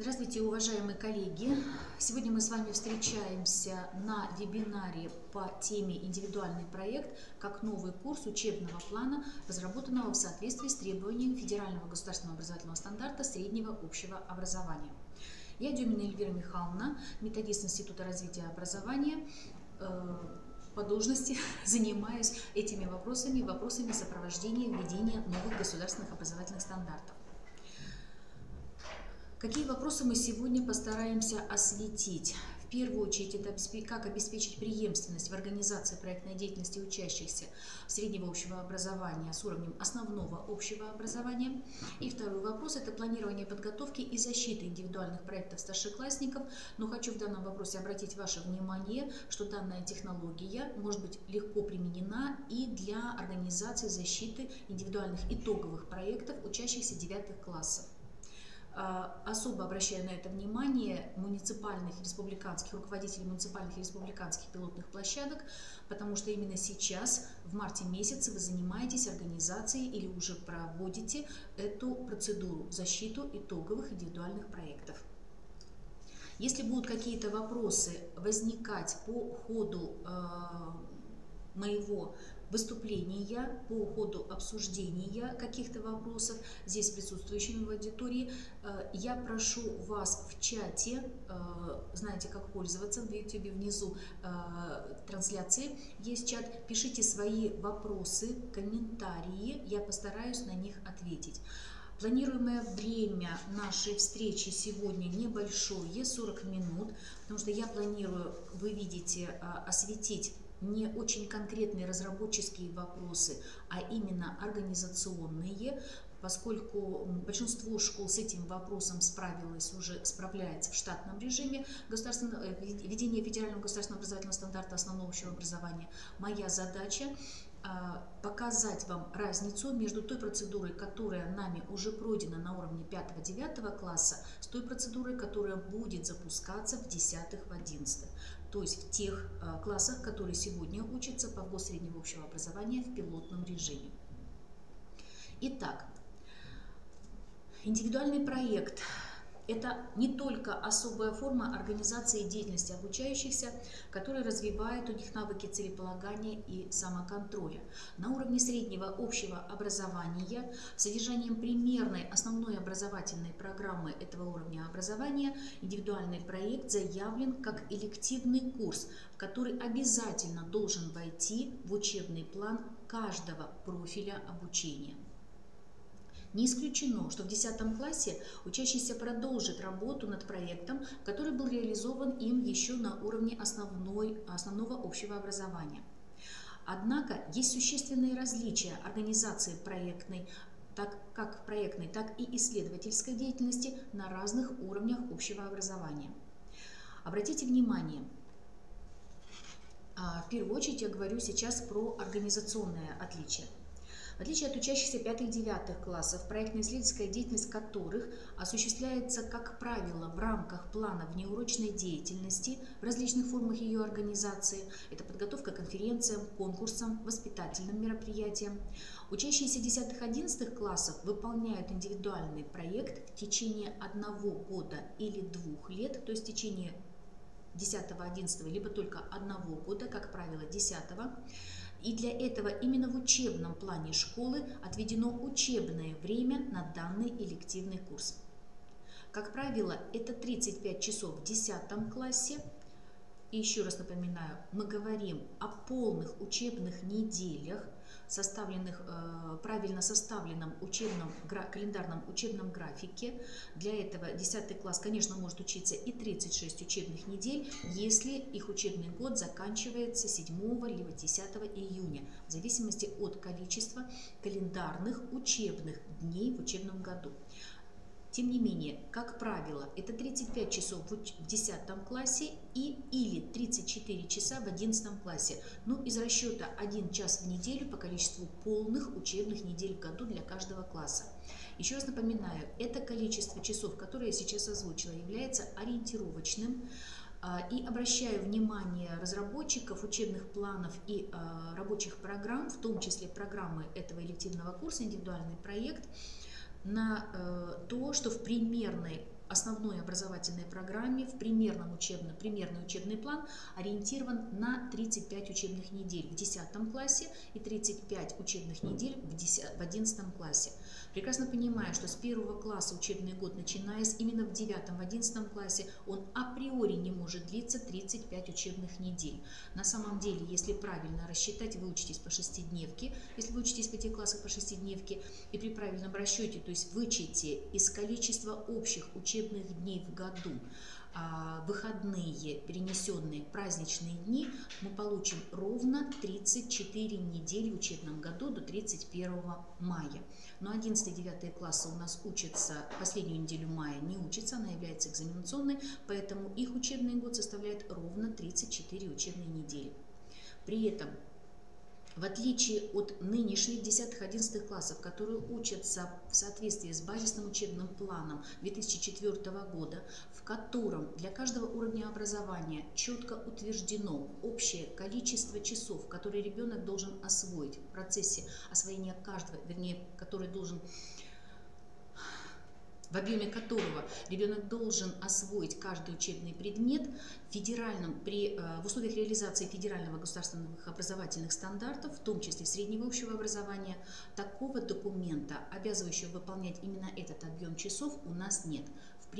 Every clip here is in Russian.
Здравствуйте, уважаемые коллеги! Сегодня мы с вами встречаемся на вебинаре по теме «Индивидуальный проект как новый курс учебного плана, разработанного в соответствии с требованиями Федерального государственного образовательного стандарта среднего общего образования». Я Демина Эльвира Михайловна, методист Института развития образования. По должности занимаюсь этими вопросами сопровождения введения новых государственных образовательных стандартов. Какие вопросы мы сегодня постараемся осветить? В первую очередь, это как обеспечить преемственность в организации проектной деятельности учащихся среднего общего образования с уровнем основного общего образования. И второй вопрос – это планирование подготовки и защиты индивидуальных проектов старшеклассников. Но хочу в данном вопросе обратить ваше внимание, что данная технология может быть легко применена и для организации защиты индивидуальных итоговых проектов учащихся 9 классов. Особо обращаю на это внимание муниципальных и республиканских, руководителей муниципальных и республиканских пилотных площадок, потому что именно сейчас, в марте месяце, вы занимаетесь организацией или уже проводите эту процедуру защиту итоговых индивидуальных проектов. Если будут какие-то вопросы возникать по ходу моего выступления, по ходу обсуждения каких-то вопросов здесь присутствующими в аудитории, я прошу вас в чате, знаете, как пользоваться, в YouTube внизу трансляции есть чат, пишите свои вопросы, комментарии, я постараюсь на них ответить. Планируемое время нашей встречи сегодня небольшое, 40 минут, потому что я планирую, вы видите, осветить не очень конкретные разработческие вопросы, а именно организационные, поскольку большинство школ с этим вопросом справляется в штатном режиме введения Федерального государственного образовательного стандарта основного общего образования. Моя задача показать вам разницу между той процедурой, которая нами уже пройдена на уровне 5-9 класса, с той процедурой, которая будет запускаться в 10-11. То есть в тех классах, которые сегодня учатся по ВГОС среднего общего образования в пилотном режиме. Итак, индивидуальный проект – это не только особая форма организации деятельности обучающихся, которая развивает у них навыки целеполагания и самоконтроля. На уровне среднего общего образования содержанием примерной основной образовательной программы этого уровня образования индивидуальный проект заявлен как элективный курс, который обязательно должен войти в учебный план каждого профиля обучения. Не исключено, что в 10 классе учащийся продолжит работу над проектом, который был реализован им еще на уровне основного общего образования. Однако есть существенные различия организации проектной, так и исследовательской деятельности на разных уровнях общего образования. Обратите внимание, в первую очередь я говорю сейчас про организационное отличие. В отличие от учащихся 5-9 классов, проектно-исследовательская деятельность которых осуществляется, как правило, в рамках плана внеурочной деятельности в различных формах ее организации, это подготовка к конференциям, конкурсам, воспитательным мероприятиям, учащиеся 10-11 классов выполняют индивидуальный проект в течение 1 года или 2 лет, то есть в течение 10-11, либо только 1 года, как правило, 10-го. И для этого именно в учебном плане школы отведено учебное время на данный элективный курс. Как правило, это 35 часов в 10 классе. И еще раз напоминаю, мы говорим о полных учебных неделях, правильно составленном календарном учебном графике. Для этого 10 класс, конечно, может учиться и 36 учебных недель, если их учебный год заканчивается 7 либо 10 июня, в зависимости от количества календарных учебных дней в учебном году. Тем не менее, как правило, это 35 часов в 10 классе или 34 часа в 11 классе. Ну, из расчета 1 час в неделю по количеству полных учебных недель в году для каждого класса. Еще раз напоминаю, это количество часов, которое я сейчас озвучила, является ориентировочным. И обращаю внимание разработчиков учебных планов и рабочих программ, в том числе программы этого элективного курса «Индивидуальный проект», на то, что в примерной основной образовательной программе в примерный учебный план ориентирован на 35 учебных недель в 10 классе и 35 учебных недель в 11 классе. Прекрасно понимая, что с 1 класса учебный год, начиная именно в 9-11 классе, он априори не может длиться 35 учебных недель. На самом деле, если правильно рассчитать, вы учитесь по шестидневке, если вы учитесь в 5 классах по шестидневке, и при правильном расчете, то есть вычете из количества общих учебных дней в году выходные, перенесенные праздничные дни, мы получим ровно 34 недели в учебном году до 31 мая. Но 11-9 классы у нас учатся, последнюю неделю мая не учатся, она является экзаменационной, поэтому их учебный год составляет ровно 34 учебные недели. При этом, в отличие от нынешних 10-11 классов, которые учатся в соответствии с базисным учебным планом 2004 года, в котором для каждого уровня образования четко утверждено общее количество часов, которые ребенок должен освоить в процессе освоения каждого, вернее, в объеме которого ребенок должен освоить каждый учебный предмет, в условиях реализации федерального государственных образовательных стандартов, в том числе среднего общего образования, такого документа, обязывающего выполнять именно этот объем часов, у нас нет. То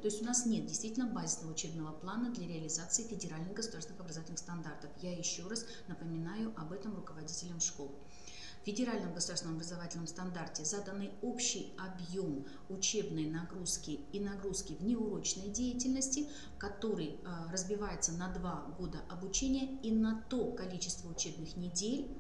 есть у нас нет действительно базисного учебного плана для реализации федеральных государственных образовательных стандартов. Я еще раз напоминаю об этом руководителям школ. В федеральном государственном образовательном стандарте заданный общий объем учебной нагрузки и нагрузки внеурочной деятельности, который разбивается на 2 года обучения и на то количество учебных недель,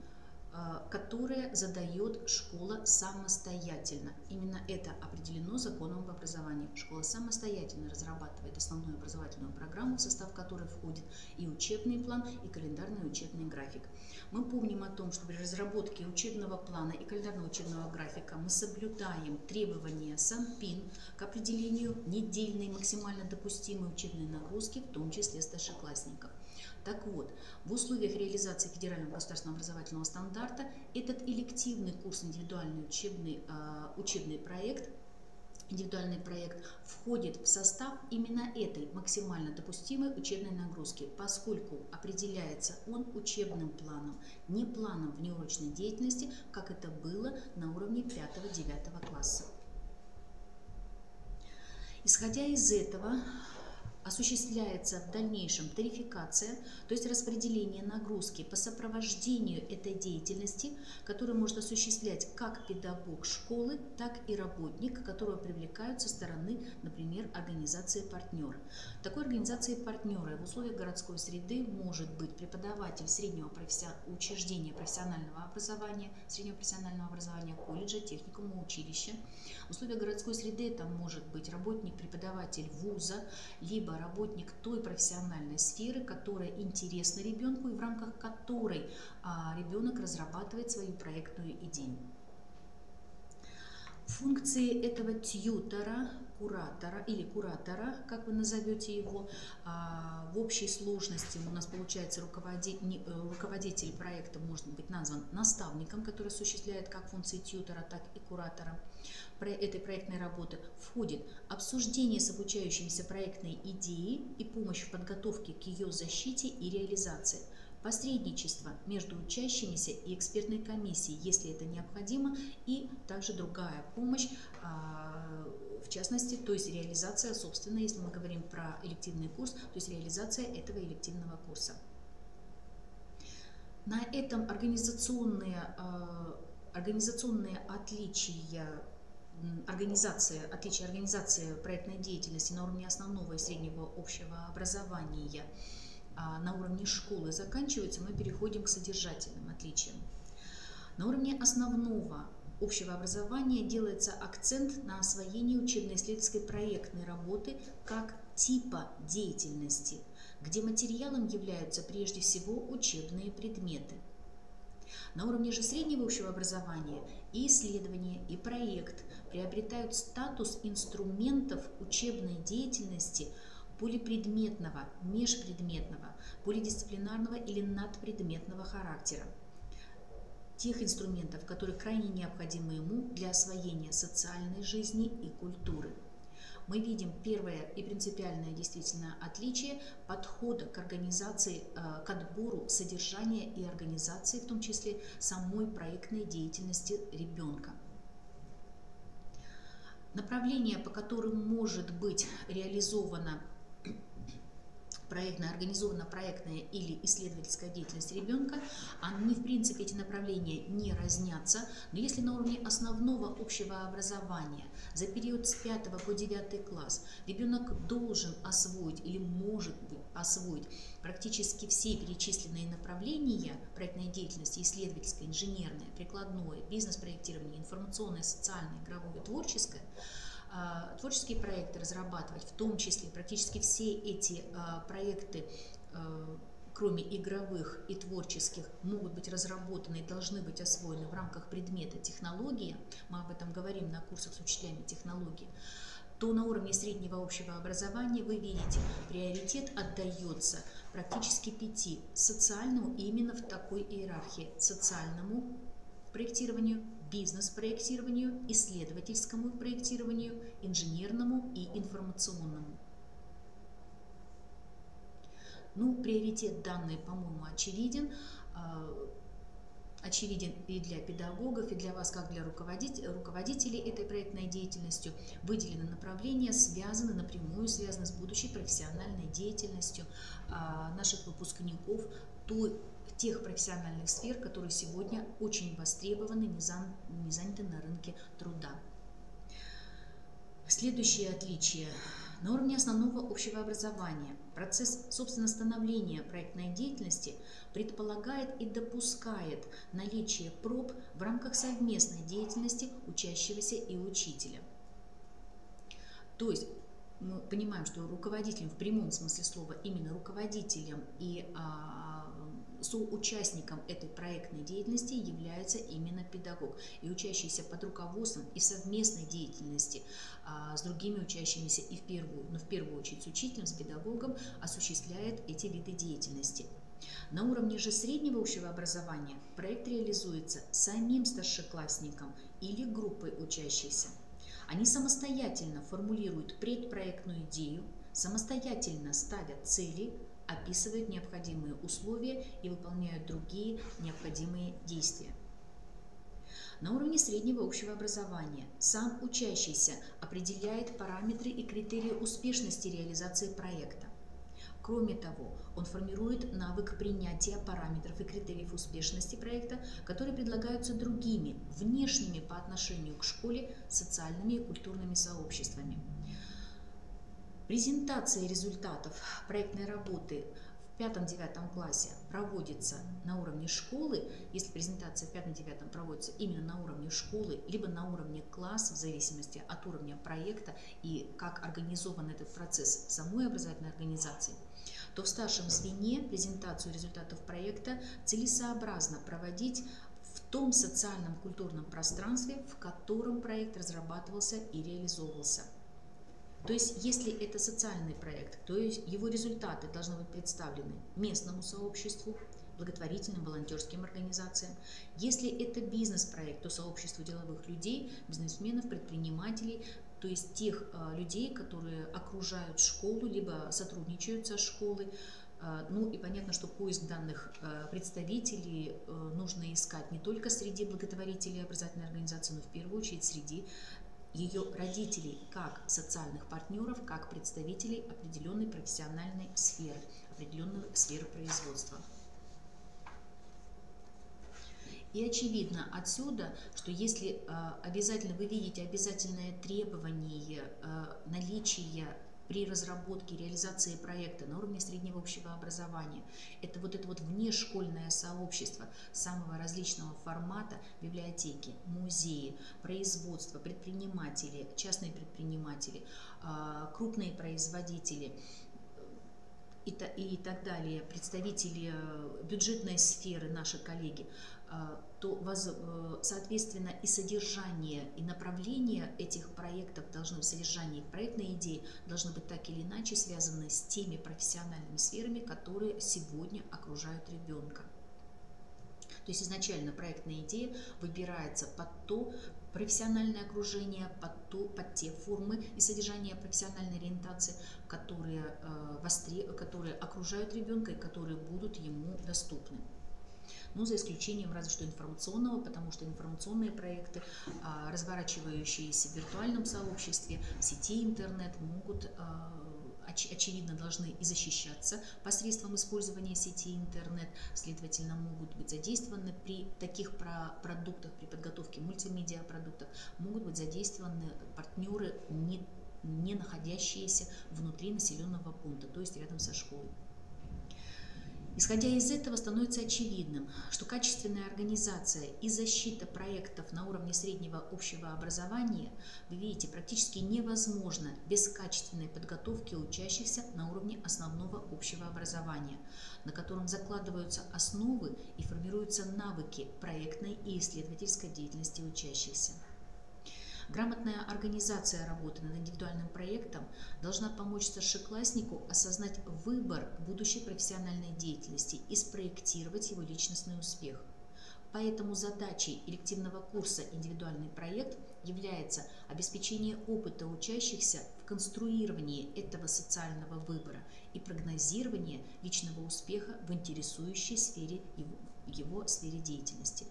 которое задает школа самостоятельно. Именно это определено законом об образовании. Школа самостоятельно разрабатывает основную образовательную программу, в состав которой входит и учебный план, и календарный учебный график. Мы помним о том, что при разработке учебного плана и календарного учебного графика мы соблюдаем требования СанПин к определению недельной максимально допустимой учебной нагрузки, в том числе старшеклассников. Так вот, в условиях реализации федерального государственного образовательного стандарта этот элективный курс, индивидуальный учебный проект входит в состав именно этой максимально допустимой учебной нагрузки, поскольку определяется он учебным планом, не планом внеурочной деятельности, как это было на уровне 5-9 класса. Исходя из этого, осуществляется в дальнейшем тарификация, то есть распределение нагрузки по сопровождению этой деятельности, которую может осуществлять как педагог школы, так и работник, которого привлекают со стороны, например, организации партнера. Такой организации партнера в условиях городской среды может быть преподаватель среднего учреждения профессионального образования, колледжа, техникума, училища. В условиях городской среды это может быть работник-преподаватель вуза, либо работник той профессиональной сферы, которая интересна ребенку и в рамках которой ребенок разрабатывает свою проектную идею. Функции этого тьютора, куратора, как вы назовете его, в общей сложности у нас получается руководитель проекта может быть назван наставником, который осуществляет как функции тьютора, так и куратора этой проектной работы. Входит обсуждение с обучающимися проектной идеи и помощь в подготовке к ее защите и реализации, посредничество между учащимися и экспертной комиссией, если это необходимо, и также другая помощь, в частности, то есть реализация, собственно, если мы говорим про элективный курс, то есть реализация этого элективного курса. На этом организационные отличия организации проектной деятельности на уровне основного и среднего общего образования на уровне школы заканчиваются, мы переходим к содержательным отличиям. На уровне основного общего образования делается акцент на освоении учебно-исследовательской проектной работы как типа деятельности, где материалом являются прежде всего учебные предметы. На уровне же среднего общего образования и исследования, и проект приобретают статус инструментов учебной деятельности полипредметного, межпредметного, полидисциплинарного или надпредметного характера. Тех инструментов, которые крайне необходимы ему для освоения социальной жизни и культуры. Мы видим первое и принципиальное действительно отличие подхода к организации, к отбору содержания и организации, в том числе самой проектной деятельности ребенка. Направление, по которым может быть реализована организована проектная или исследовательская деятельность ребенка, они, в принципе, эти направления не разнятся, но если на уровне основного общего образования за период с 5 по 9 класс ребенок должен освоить или может освоить практически все перечисленные направления проектной деятельности: исследовательское, инженерное, прикладное, бизнес-проектирование, информационное, социальное, игровое, творческое, творческие проекты разрабатывать, в том числе практически все эти проекты, кроме игровых и творческих, могут быть разработаны и должны быть освоены в рамках предмета технология, мы об этом говорим на курсах с учителями технологии, то на уровне среднего общего образования вы видите, приоритет отдается практически 5 социальному, именно в такой иерархии: социальному проектированию, бизнес-проектированию, исследовательскому проектированию, инженерному и информационному. Ну, приоритет данный, по-моему, очевиден. Очевиден и для педагогов, и для вас, как для руководителей этой проектной деятельностью. Выделены направления, напрямую связаны с будущей профессиональной деятельностью наших выпускников, тех профессиональных сфер, которые сегодня очень востребованы, не заняты на рынке труда. Следующее отличие. На уровне основного общего образования процесс, собственно, становления проектной деятельности предполагает и допускает наличие проб в рамках совместной деятельности учащегося и учителя. То есть мы понимаем, что руководителем в прямом смысле слова, именно руководителем и соучастником этой проектной деятельности является именно педагог. И учащийся под руководством и совместной деятельности с другими учащимися и в первую очередь с учителем, с педагогом осуществляет эти виды деятельности. На уровне же среднего общего образования проект реализуется самим старшеклассником или группой учащихся. Они самостоятельно формулируют предпроектную идею, самостоятельно ставят цели, описывают необходимые условия и выполняют другие необходимые действия. На уровне среднего общего образования сам учащийся определяет параметры и критерии успешности реализации проекта. Кроме того, он формирует навык принятия параметров и критериев успешности проекта, которые предлагаются другими, внешними по отношению к школе, социальными и культурными сообществами. Презентация результатов проектной работы в 5-9 классе проводится на уровне школы. Если презентация в 5-9 проводится именно на уровне школы, либо на уровне класса, в зависимости от уровня проекта и как организован этот процесс в самой образовательной организации, то в старшем звене презентацию результатов проекта целесообразно проводить в том социальном культурном пространстве, в котором проект разрабатывался и реализовывался. То есть, если это социальный проект, то есть его результаты должны быть представлены местному сообществу, благотворительным, волонтерским организациям. Если это бизнес-проект, то сообществу деловых людей, бизнесменов, предпринимателей, то есть тех людей, которые окружают школу, либо сотрудничают со школой. Ну и понятно, что поиск данных представителей нужно искать не только среди благотворителей образовательной организации, но в первую очередь среди ее родителей, как социальных партнеров, как представителей определенной профессиональной сферы, определенной сферы производства. И очевидно отсюда, что если обязательно вы видите обязательное требование наличия при разработке и реализации проекта на уровне среднего общего образования, это вот внешкольное сообщество самого различного формата: библиотеки, музеи, производства, предприниматели, частные предприниматели, крупные производители и так далее, представители бюджетной сферы, наши коллеги, то, соответственно, и содержание, и направление этих проектов содержание их проектной идеи должны быть так или иначе связаны с теми профессиональными сферами, которые сегодня окружают ребенка. То есть изначально проектная идея выбирается под то профессиональное окружение, под те формы и содержание профессиональной ориентации, которые окружают ребенка и которые будут ему доступны. Ну, за исключением разве что информационного, потому что информационные проекты, разворачивающиеся в виртуальном сообществе, в сети интернет, могут, очевидно, должны и защищаться посредством использования сети интернет, следовательно, могут быть задействованы при таких продуктах, при подготовке мультимедиа-продуктов, могут быть задействованы партнеры, не находящиеся внутри населенного пункта, то есть рядом со школой. Исходя из этого, становится очевидным, что качественная организация и защита проектов на уровне среднего общего образования, вы видите, практически невозможно без качественной подготовки учащихся на уровне основного общего образования, на котором закладываются основы и формируются навыки проектной и исследовательской деятельности учащихся. Грамотная организация работы над индивидуальным проектом должна помочь старшекласснику осознать выбор будущей профессиональной деятельности и спроектировать его личностный успех. Поэтому задачей элективного курса «Индивидуальный проект» является обеспечение опыта учащихся в конструировании этого социального выбора и прогнозирование личного успеха в интересующей сфере его сфере деятельности.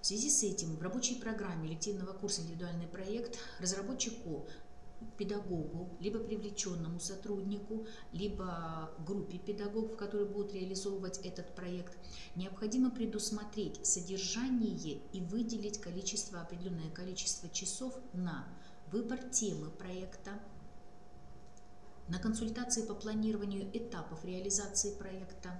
В связи с этим в рабочей программе элективного курса «Индивидуальный проект» разработчику, педагогу, либо привлеченному сотруднику, либо группе педагогов, которые будут реализовывать этот проект, необходимо предусмотреть содержание и выделить определенное количество часов на выбор темы проекта, на консультации по планированию этапов реализации проекта,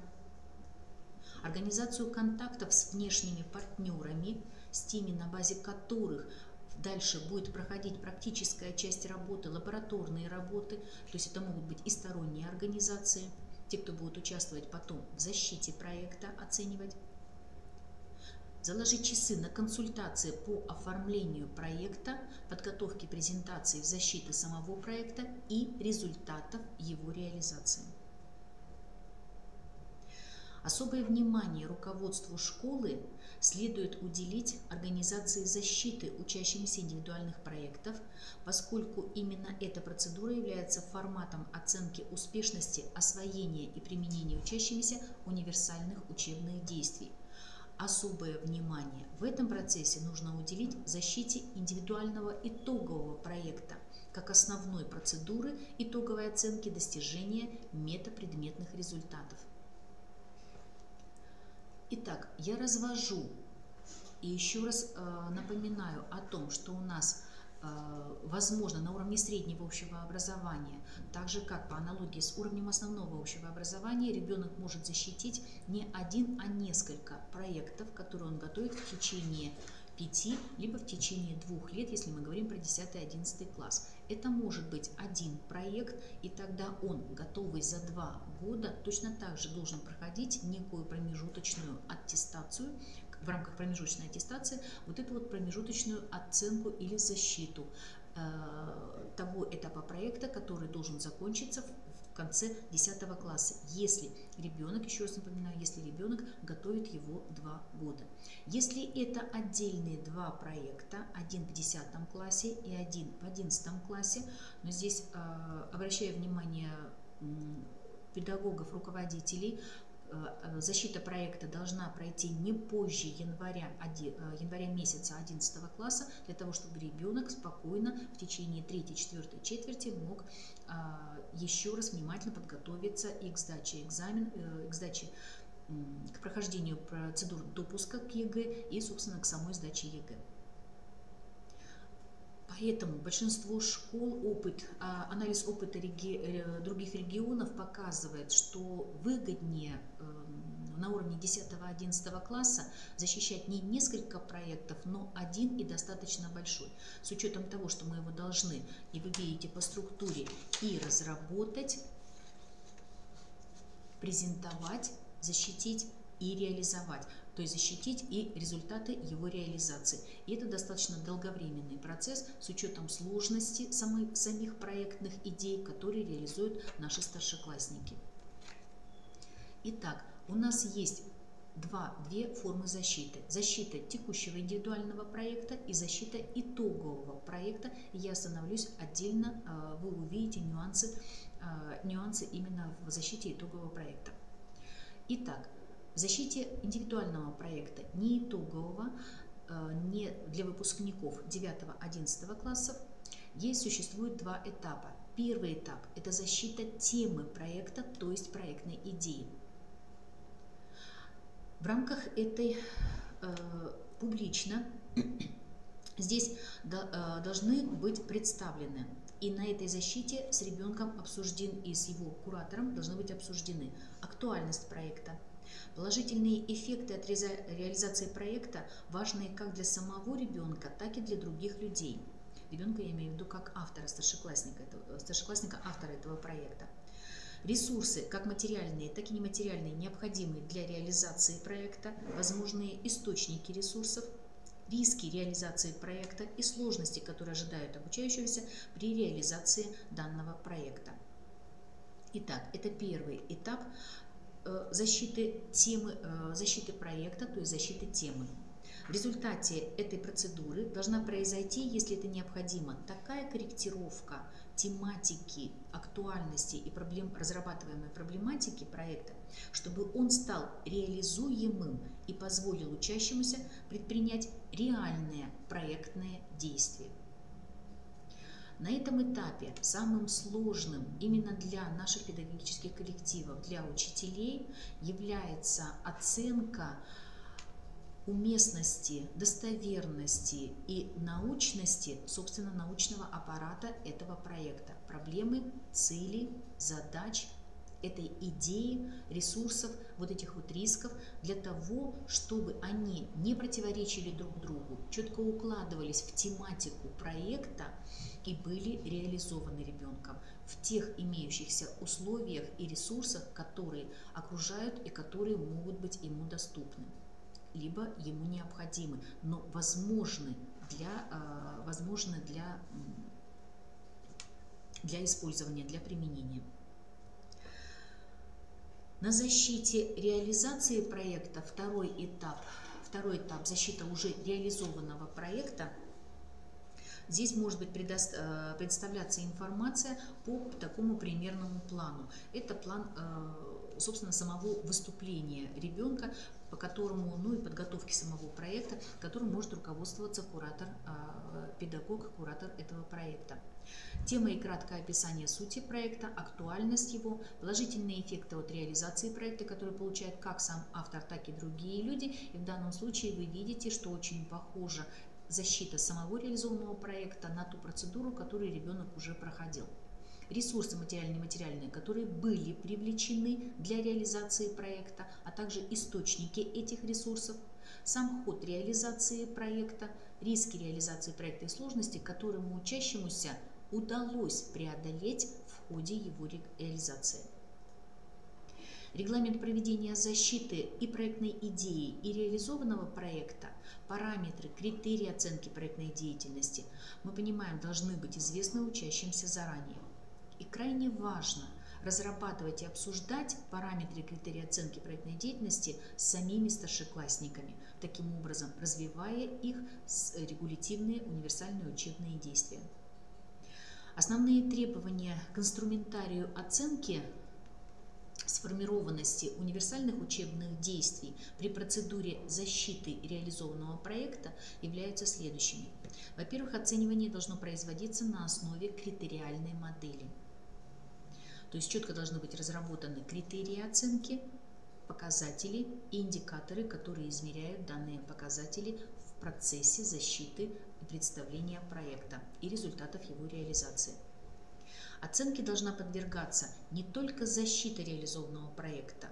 организацию контактов с внешними партнерами, с теми, на базе которых дальше будет проходить практическая часть работы, лабораторные работы, то есть это могут быть и сторонние организации, те, кто будут участвовать потом в защите проекта, оценивать. Заложить часы на консультации по оформлению проекта, подготовке презентации, защиты самого проекта и результатов его реализации. Особое внимание руководству школы следует уделить организации защиты учащимися индивидуальных проектов, поскольку именно эта процедура является форматом оценки успешности освоения и применения учащимися универсальных учебных действий. Особое внимание в этом процессе нужно уделить защите индивидуального итогового проекта как основной процедуры итоговой оценки достижения метапредметных результатов. Итак, я развожу и еще раз напоминаю о том, что у нас возможно на уровне среднего общего образования, так же как по аналогии с уровнем основного общего образования, ребенок может защитить не один, а несколько проектов, которые он готовит в течение 5, либо в течение 2 лет, если мы говорим про 10-11 класс. Это может быть один проект, и тогда он, готовый за 2 года, точно так же должен проходить некую промежуточную аттестацию, в рамках промежуточной аттестации, вот эту вот промежуточную оценку или защиту того этапа проекта, который должен закончиться в конце 10 класса, если ребенок, еще раз напоминаю, если ребенок готовит его 2 года. Если это отдельные 2 проекта, один в 10 классе и один в 11 классе, но здесь обращаю внимание педагогов, руководителей, защита проекта должна пройти не позже января месяца 11 класса, для того, чтобы ребенок спокойно в течение 3-4 четверти мог еще раз внимательно подготовиться и к сдаче к прохождению процедур допуска к ЕГЭ и, собственно, к самой сдаче ЕГЭ. Поэтому большинство школ, анализ опыта других регионов показывает, что выгоднее на уровне 10-11 класса защищать не несколько проектов, но один и достаточно большой. С учетом того, что мы его должны, и вы видите по структуре, и разработать, презентовать, защитить и реализовать. То есть защитить и результаты его реализации. И это достаточно долговременный процесс с учетом сложности самих проектных идей, которые реализуют наши старшеклассники. Итак, у нас есть две формы защиты. Защита текущего индивидуального проекта и защита итогового проекта. Я остановлюсь отдельно, вы увидите нюансы именно в защите итогового проекта. Итак, в защите индивидуального проекта, не итогового, не для выпускников 9-11 классов, существует два этапа. Первый этап – это защита темы проекта, то есть проектной идеи. В рамках этой публично здесь должны быть представлены, и на этой защите с ребенком и с его куратором должны быть обсуждены актуальность проекта, положительные эффекты от реализации проекта, важные как для самого ребенка, так и для других людей. Ребенка я имею в виду как автора, старшеклассника, автора этого проекта. Ресурсы, как материальные, так и нематериальные, необходимые для реализации проекта, возможные источники ресурсов, риски реализации проекта и сложности, которые ожидают обучающегося при реализации данного проекта. Итак, это первый этап защиты проекта, то есть защиты темы. В результате этой процедуры должна произойти, если это необходимо, такая корректировка тематики, актуальности и разрабатываемой проблематики проекта, чтобы он стал реализуемым и позволил учащемуся предпринять реальные проектные действия. На этом этапе самым сложным именно для наших педагогических коллективов, для учителей, является оценка уместности, достоверности и научности, собственно, научного аппарата этого проекта, проблемы, цели, задач, этой идеи, ресурсов, вот этих вот рисков, для того, чтобы они не противоречили друг другу, четко укладывались в тематику проекта и были реализованы ребенком в тех имеющихся условиях и ресурсах, которые окружают и которые могут быть ему доступны, либо ему необходимы, но возможны для использования, для применения. На защите реализации проекта второй этап защита уже реализованного проекта. Здесь может быть представляться информация по такому примерному плану. Это план, собственно, самого выступления ребенка, по которому, и подготовки самого проекта, которым может руководствоваться педагог, куратор этого проекта. Тема и краткое описание сути проекта, актуальность его, положительные эффекты от реализации проекта, которые получает как сам автор, так и другие люди. И в данном случае вы видите, что очень похожа защита самого реализованного проекта на ту процедуру, которую ребенок уже проходил. Ресурсы материальные и нематериальные, которые были привлечены для реализации проекта, а также источники этих ресурсов, сам ход реализации проекта, риски реализации проекта и сложности, которым учащемуся удалось преодолеть в ходе его реализации. Регламент проведения защиты и проектной идеи и реализованного проекта, параметры, критерии оценки проектной деятельности, мы понимаем, должны быть известны учащимся заранее. И крайне важно разрабатывать и обсуждать параметры и критерии оценки проектной деятельности с самими старшеклассниками, таким образом развивая их регулятивные универсальные учебные действия. Основные требования к инструментарию оценки сформированности универсальных учебных действий при процедуре защиты реализованного проекта являются следующими. Во-первых, оценивание должно производиться на основе критериальной модели. То есть четко должны быть разработаны критерии оценки, показатели и индикаторы, которые измеряют данные показатели в процессе защиты и представления проекта и результатов его реализации. Оценке должна подвергаться не только защита реализованного проекта,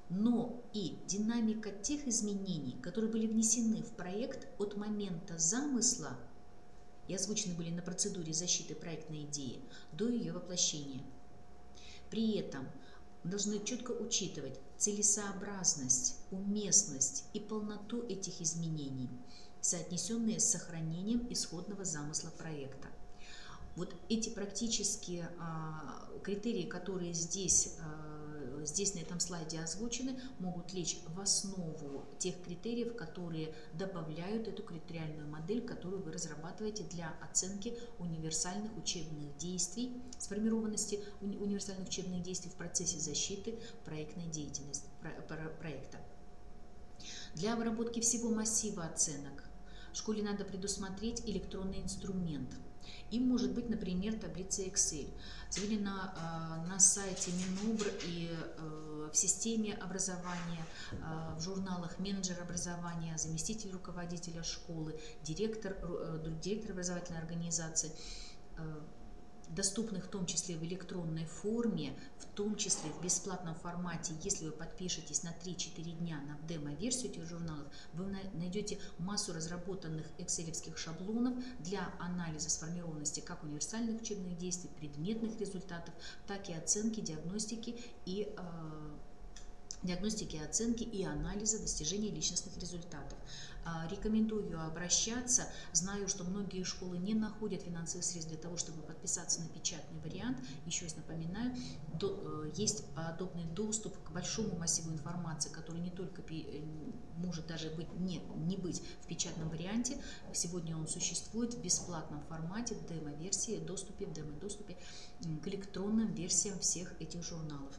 но и динамика тех изменений, которые были внесены в проект от момента замысла и озвучены были на процедуре защиты проектной идеи до ее воплощения. При этом мы должны четко учитывать целесообразность, уместность и полноту этих изменений, соотнесенные с сохранением исходного замысла проекта. Вот эти практические критерии, которые здесь здесь на этом слайде озвучены, могут лечь в основу тех критериев, которые добавляют эту критериальную модель, которую вы разрабатываете для оценки универсальных учебных действий, сформированности универсальных учебных действий в процессе защиты проектной деятельности, проекта. Для обработки всего массива оценок школе надо предусмотреть электронный инструмент. Им может быть, например, таблица Excel. Сегодня на сайте Минобр и в системе образования, в журналах менеджер образования, заместитель руководителя школы, директор образовательной организации, доступных в том числе в электронной форме, в том числе в бесплатном формате. Если вы подпишетесь на 3-4 дня на демо-версию этих журналов, вы найдете массу разработанных экселевских шаблонов для анализа сформированности как универсальных учебных действий, предметных результатов, так и оценки, диагностики и оценки и анализа достижения личностных результатов. Рекомендую обращаться. Знаю, что многие школы не находят финансовых средств для того, чтобы подписаться на печатный вариант. Еще раз напоминаю, есть подобный доступ к большому массиву информации, который не только может даже не быть в печатном варианте. Сегодня он существует в бесплатном формате, в демо-версии, в демо-доступе к электронным версиям всех этих журналов.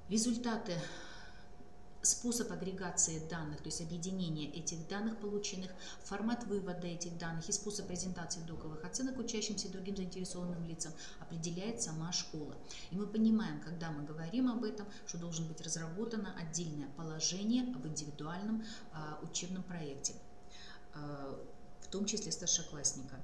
Результаты, способ агрегации данных, то есть объединения этих данных полученных, формат вывода этих данных и способ презентации итоговых оценок учащимся и другим заинтересованным лицам определяет сама школа. И мы понимаем, когда мы говорим об этом, что должно быть разработано отдельное положение об индивидуальном учебном проекте, в том числе старшеклассника.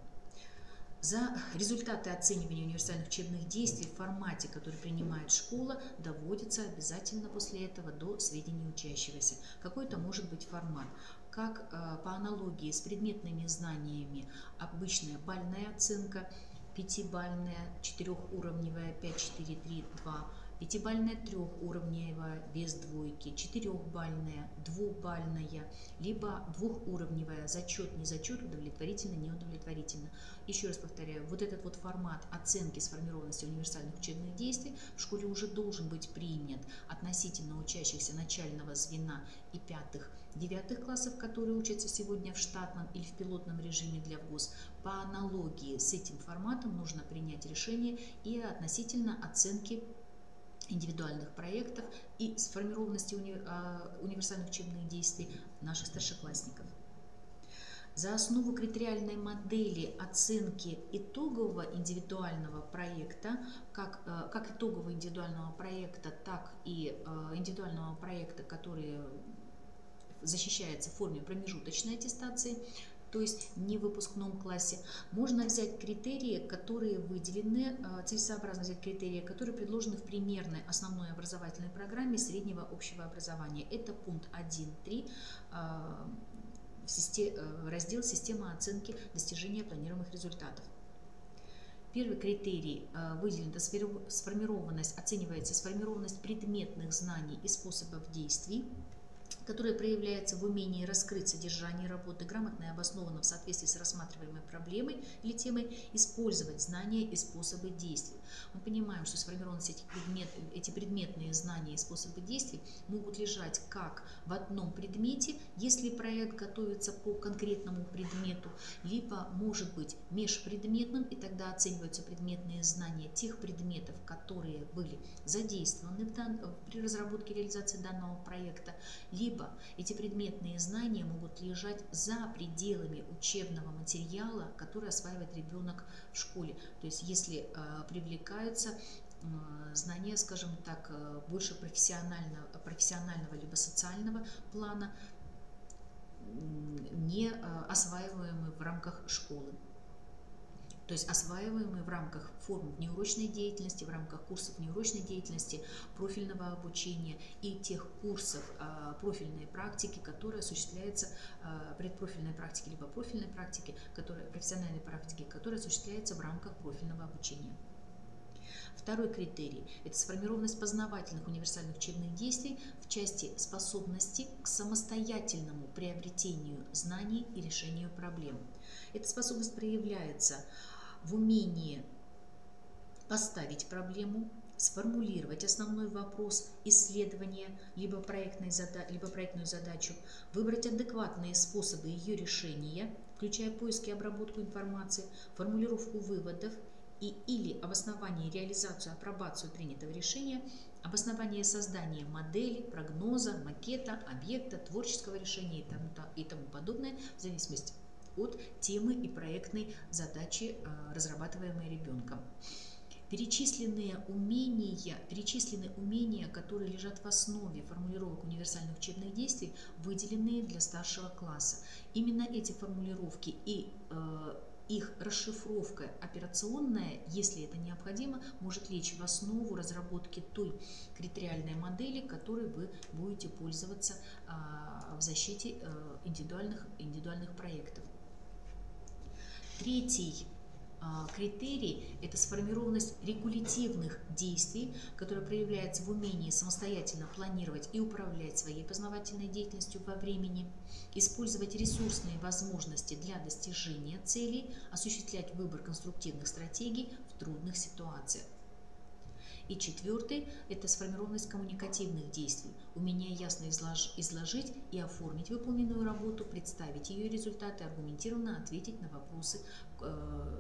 За результаты оценивания универсальных учебных действий в формате, который принимает школа, доводится обязательно после этого до сведения учащегося. Какой это может быть формат? Как по аналогии с предметными знаниями обычная бальная оценка, 5-бальная, 4-уровневая, 5, 4, 3, 2, 5-бальная, 3-уровневая, без двойки, 4-бальная, 2-бальная, либо 2-уровневая, зачет, не зачет, удовлетворительно, не удовлетворительно. Еще раз повторяю, вот этот вот формат оценки сформированности универсальных учебных действий в школе уже должен быть принят относительно учащихся начального звена и 5-9 классов, которые учатся сегодня в штатном или в пилотном режиме для ВГОС. По аналогии с этим форматом нужно принять решение и относительно оценки индивидуальных проектов и сформированности универсальных учебных действий наших старшеклассников. За основу критериальной модели оценки итогового индивидуального проекта, как итогового индивидуального проекта, так и индивидуального проекта, который защищается в форме промежуточной аттестации, то есть не в выпускном классе, можно взять критерии, которые выделены, целесообразно взять критерии, которые предложены в примерной основной образовательной программе среднего общего образования. Это пункт 1.3, раздел «Система оценки достижения планируемых результатов». Первый критерий выделен, это сформированность, оценивается сформированность предметных знаний и способов действий, которое проявляется в умении раскрыть содержание работы, грамотно и обоснованно в соответствии с рассматриваемой проблемой или темой использовать знания и способы действий. Мы понимаем, что сформированность эти предметные знания и способы действий могут лежать как в одном предмете, если проект готовится по конкретному предмету, либо может быть межпредметным, и тогда оцениваются предметные знания тех предметов, которые были задействованы при разработке и реализации данного проекта, либо эти предметные знания могут лежать за пределами учебного материала, который осваивает ребенок в школе. То есть если привлекаются знания, скажем так, больше профессионального либо социального плана, не осваиваемые в рамках школы. То есть осваиваемые в рамках форм внеурочной деятельности, в рамках курсов внеурочной деятельности, профильного обучения и тех курсов профильной практики, которые осуществляются, предпрофильной практики, либо профильной практики, профессиональной практики, которые осуществляются в рамках профильного обучения. Второй критерий – это сформированность познавательных универсальных учебных действий в части способности к самостоятельному приобретению знаний и решению проблем. Эта способность проявляется в умении поставить проблему, сформулировать основной вопрос исследования, либо проектную задачу, выбрать адекватные способы ее решения, включая поиск и обработку информации, формулировку выводов или обоснование, реализацию, апробацию принятого решения, обоснование создания модели, прогноза, макета, объекта, творческого решения и тому подобное, в зависимости от темы и проектной задачи, разрабатываемой ребенком. Перечислены умения, которые лежат в основе формулировок универсальных учебных действий, выделенные для старшего класса. Именно эти формулировки и их расшифровка операционная, если это необходимо, может лечь в основу разработки той критериальной модели, которой вы будете пользоваться в защите индивидуальных проектов. Третий критерий – это сформированность регулятивных действий, которая проявляется в умении самостоятельно планировать и управлять своей познавательной деятельностью во времени, использовать ресурсные возможности для достижения целей, осуществлять выбор конструктивных стратегий в трудных ситуациях. И четвертый – это сформированность коммуникативных действий, умение ясно изложить и оформить выполненную работу, представить ее результаты, аргументированно ответить на вопросы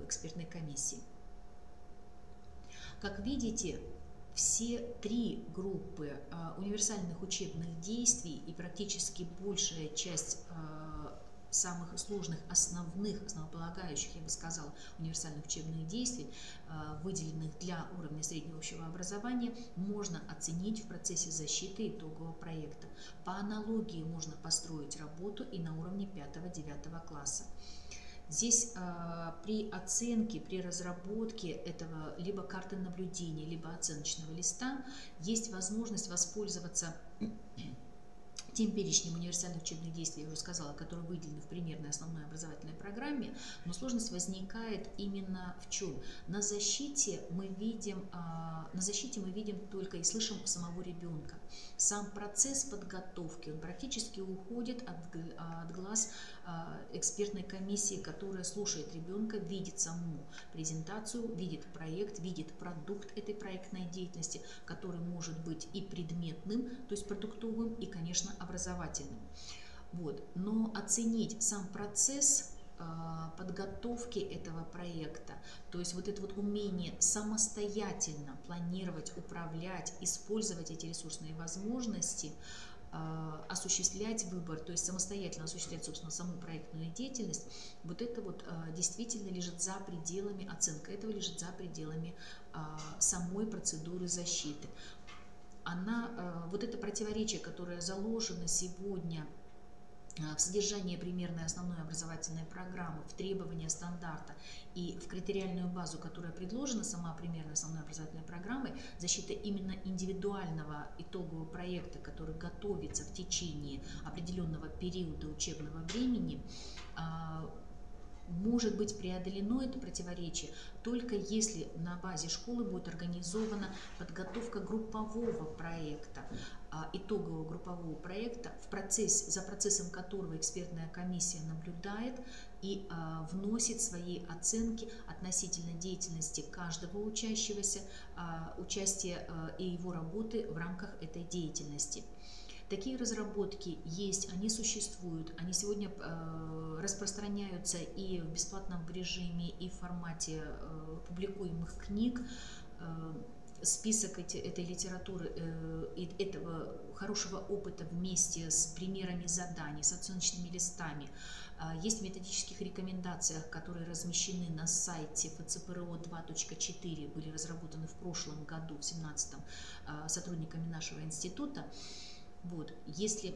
экспертной комиссии. Как видите, все три группы универсальных учебных действий и практически большая часть самых сложных, основополагающих, я бы сказала, универсальных учебных действий, выделенных для уровня среднего общего образования, можно оценить в процессе защиты итогового проекта. По аналогии можно построить работу и на уровне 5-9 класса. Здесь при оценке, при разработке этого либо карты наблюдения, либо оценочного листа есть возможность воспользоваться тем перечнем универсальных учебных действий, я уже сказала, которые выделены в примерной основной образовательной программе, но сложность возникает именно в чем? На защите мы видим только и слышим самого ребенка. Сам процесс подготовки, он практически уходит от глаз экспертной комиссии, которая слушает ребенка, видит саму презентацию, видит проект, видит продукт этой проектной деятельности, который может быть и предметным, то есть продуктовым, и, конечно, образовательным. Вот. Но оценить сам процесс подготовки этого проекта, то есть вот это вот умение самостоятельно планировать, управлять, использовать эти ресурсные возможности, осуществлять выбор, то есть самостоятельно осуществлять, собственно, саму проектную деятельность, вот это вот действительно лежит за пределами, оценка этого лежит за пределами самой процедуры защиты. Вот это противоречие, которое заложено сегодня в содержании примерной основной образовательной программы, в требования стандарта и в критериальную базу, которая предложена сама примерной основной образовательной программой, защита именно индивидуального итогового проекта, который готовится в течение определенного периода учебного времени, может быть преодолено это противоречие только если на базе школы будет организована подготовка группового проекта, итогового группового проекта, за процессом которого экспертная комиссия наблюдает и вносит свои оценки относительно деятельности каждого учащегося, участия и его работы в рамках этой деятельности. Такие разработки есть, они существуют, они сегодня распространяются и в бесплатном режиме, и в формате публикуемых книг. Список этой литературы и этого хорошего опыта вместе с примерами заданий, с оценочными листами есть в методических рекомендациях, которые размещены на сайте ФЦПРО 2.4, были разработаны в прошлом году, в 2017, сотрудниками нашего института. Вот. Если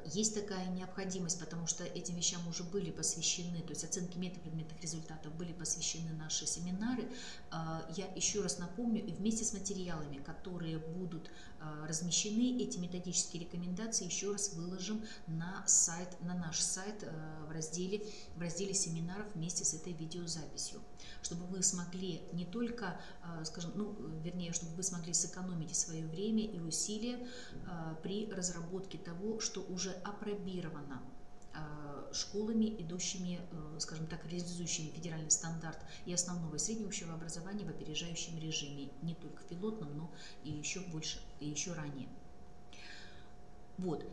есть такая необходимость, потому что этим вещам уже были посвящены, то есть оценки метапредметных результатов были посвящены наши семинары, я еще раз напомню, и вместе с материалами, которые будут размещены, эти методические рекомендации еще раз выложим на наш сайт в разделе семинаров вместе с этой видеозаписью, чтобы вы смогли не только, скажем, чтобы вы смогли сэкономить свое время и усилия при разработке того, что уже апробировано школами, идущими, скажем так, реализующими федеральный стандарт и основного и среднего общего образования в опережающем режиме, не только в пилотном, но и еще больше, и еще ранее. Вот.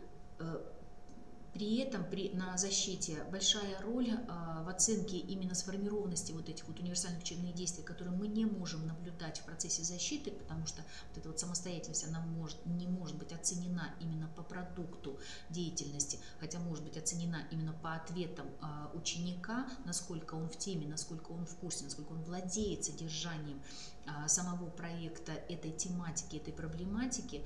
При этом на защите большая роль в оценке именно сформированности вот этих вот универсальных учебных действий, которые мы не можем наблюдать в процессе защиты, потому что вот эта вот самостоятельность, она не может быть оценена именно по продукту деятельности, хотя может быть оценена именно по ответам ученика, насколько он в теме, насколько он в курсе, насколько он владеет содержанием самого проекта, этой тематики, этой проблематики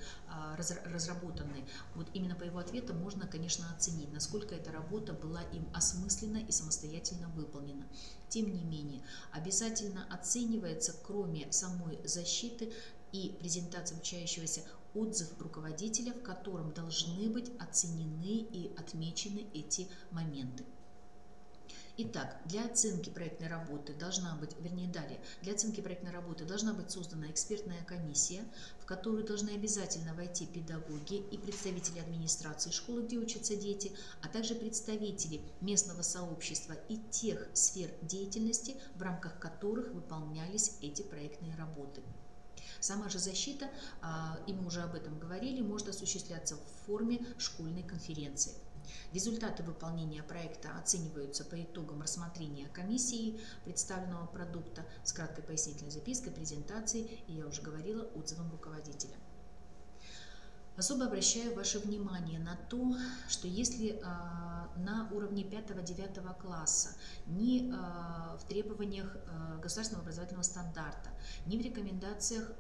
разработанной. Вот именно по его ответам можно, конечно, оценить, насколько эта работа была им осмысленно и самостоятельно выполнена. Тем не менее, обязательно оценивается, кроме самой защиты и презентации обучающегося, отзыв руководителя, в котором должны быть оценены и отмечены эти моменты. Итак, для оценки проектной работы должна быть, для оценки проектной работы должна быть создана экспертная комиссия, в которую должны обязательно войти педагоги и представители администрации школы, где учатся дети, а также представители местного сообщества и тех сфер деятельности, в рамках которых выполнялись эти проектные работы. Сама же защита, и мы уже об этом говорили, может осуществляться в форме школьной конференции. Результаты выполнения проекта оцениваются по итогам рассмотрения комиссией представленного продукта с краткой пояснительной запиской, презентацией и, я уже говорила, отзывом руководителя. Особо обращаю ваше внимание на то, что если на уровне 5-9 класса ни в требованиях государственного образовательного стандарта, ни в рекомендациях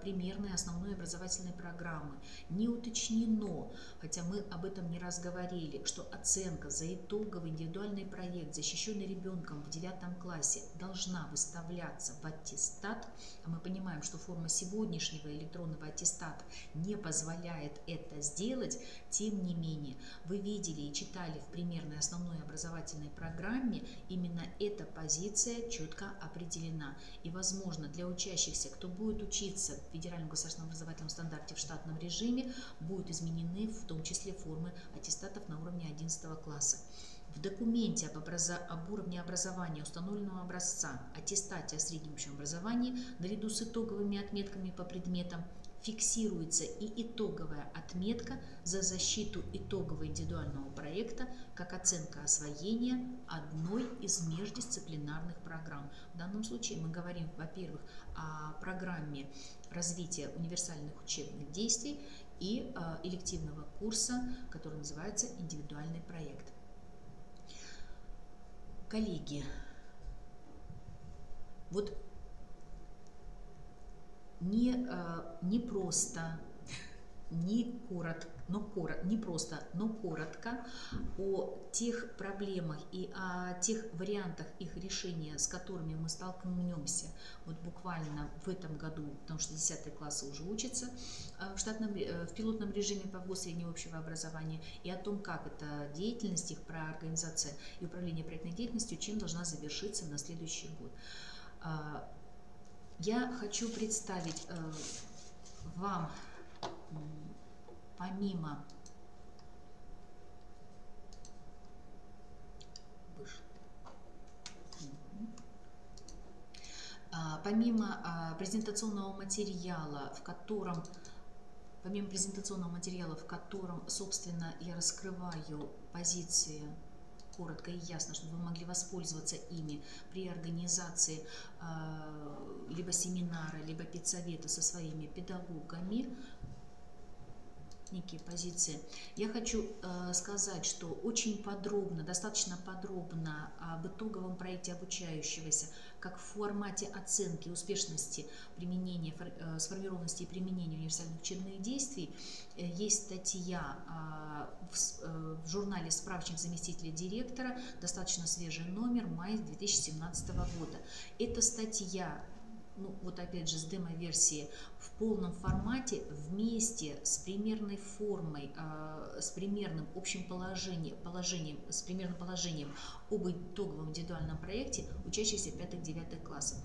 примерной основной образовательной программы не уточнено, хотя мы об этом не раз говорили, что оценка за итоговый индивидуальный проект, защищенный ребенком в 9 классе, должна выставляться в аттестат, а мы понимаем, что форма сегодняшнего электронного аттестата не позволяет это сделать, тем не менее, вы видели и читали в примерной основной образовательной программе, именно эта позиция четко определена. И, возможно, для учащихся, кто будет учиться в федеральном государственном образовательном стандарте в штатном режиме, будут изменены в том числе формы аттестатов на уровне 11 класса. В документе об уровне образования установленного образца, аттестате о среднем общем образовании, наряду с итоговыми отметками по предметам, фиксируется и итоговая отметка за защиту итогового индивидуального проекта как оценка освоения одной из междисциплинарных программ. В данном случае мы говорим, во-первых, о программе развития универсальных учебных действий и элективного курса, который называется «Индивидуальный проект». Коллеги, вот не просто, не просто, но коротко о тех проблемах и о тех вариантах их решения, с которыми мы столкнемся вот буквально в этом году, потому что 10 классы уже учатся в пилотном режиме по ВГОС среднего общего образования, и о том, как эта деятельность, их организация и управление проектной деятельностью, чем должна завершиться на следующий год. Я хочу представить вам, помимо презентационного материала, в котором, собственно, я раскрываю позиции коротко и ясно, чтобы вы могли воспользоваться ими при организации либо семинара, либо педсовета со своими педагогами, некие позиции. Я хочу сказать, что очень подробно, достаточно подробно об итоговом проекте обучающегося, как в формате оценки успешности применения, сформированности и применения универсальных учебных действий, есть статья в журнале «Справочник заместителя директора», достаточно свежий номер, мая 2017 года. Эта статья, вот опять же с демо-версией в полном формате вместе с примерной формой, с примерным общим положением об итоговом индивидуальном проекте учащихся 5-9 классов.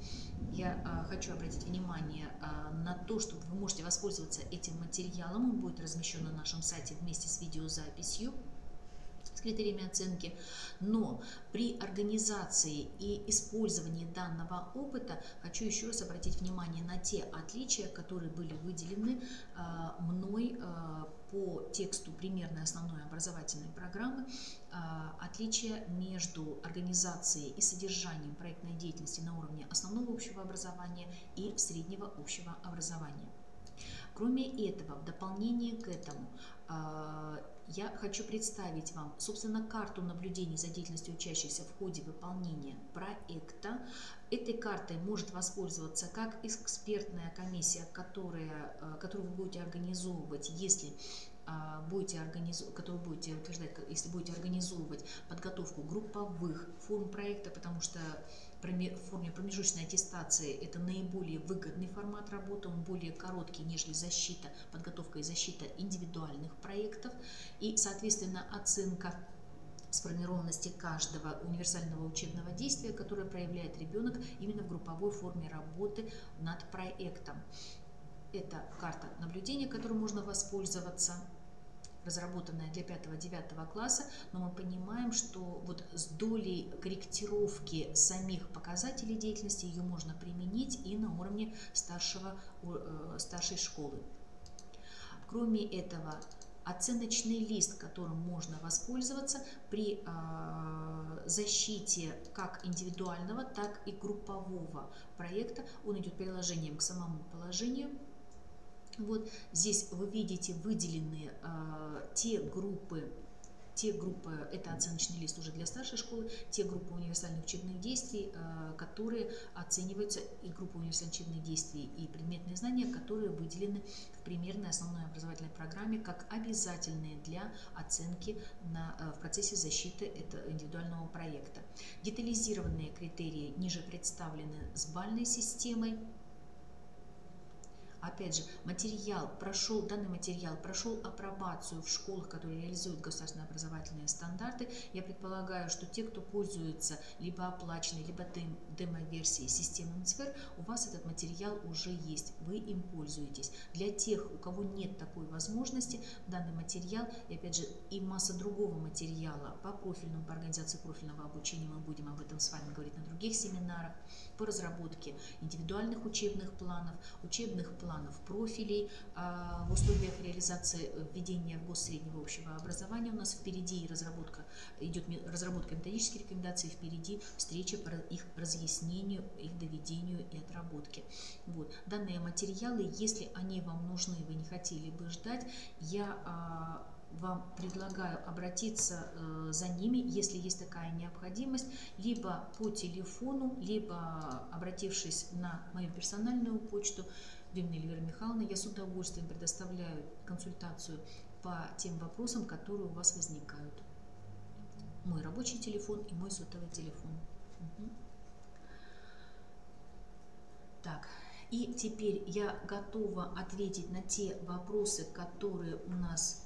Я хочу обратить внимание на то, что вы можете воспользоваться этим материалом. Он будет размещен на нашем сайте вместе с видеозаписью. с критериями оценки, но при организации и использовании данного опыта хочу еще раз обратить внимание на те отличия, которые были выделены мной по тексту примерной основной образовательной программы, отличия между организацией и содержанием проектной деятельности на уровне основного общего образования и среднего общего образования. Кроме этого, в дополнение к этому, я хочу представить вам, собственно, карту наблюдений за деятельностью учащихся в ходе выполнения проекта. Этой картой может воспользоваться как экспертная комиссия, которую вы будете организовывать, если будете организовывать подготовку групповых форм проекта, потому что в форме промежуточной аттестации это наиболее выгодный формат работы, он более короткий, нежели подготовка и защита индивидуальных проектов, и, соответственно, оценка сформированности каждого универсального учебного действия, которое проявляет ребенок именно в групповой форме работы над проектом. Это карта наблюдения, которой можно воспользоваться, разработанная для 5-9 класса, но мы понимаем, что вот с долей корректировки самих показателей деятельности ее можно применить и на уровне старшей школы. Кроме этого, оценочный лист, которым можно воспользоваться при защите как индивидуального, так и группового проекта, он идет приложением к самому положению. Вот здесь вы видите выделенные те группы, это оценочный лист уже для старшей школы, те группы универсальных учебных действий, которые оцениваются, и группы универсальных учебных действий и предметные знания, которые выделены в примерной основной образовательной программе как обязательные для оценки в процессе защиты этого индивидуального проекта. Детализированные критерии ниже представлены с балльной системой. Опять же, данный материал прошел апробацию в школах, которые реализуют государственные образовательные стандарты. Я предполагаю, что те, кто пользуется либо оплаченной, либо демо-версией системы НЦФР, у вас этот материал уже есть, вы им пользуетесь. Для тех, у кого нет такой возможности, данный материал и, опять же, и масса другого материала по организации профильного обучения, мы будем об этом с вами говорить на других семинарах, по разработке индивидуальных учебных планов профилей в условиях реализации введения в ГОС среднего общего образования. У нас впереди идет разработка методических рекомендаций, впереди встреча по их разъяснению, их доведению и отработке. Вот. Данные материалы, если они вам нужны, вы не хотели бы ждать, я вам предлагаю обратиться за ними, если есть такая необходимость, либо по телефону, либо обратившись на мою персональную почту Дымина Эльвира Михайловна. Я с удовольствием предоставляю консультацию по тем вопросам, которые у вас возникают. Мой рабочий телефон и мой сотовый телефон. Так, и теперь я готова ответить на те вопросы, которые у нас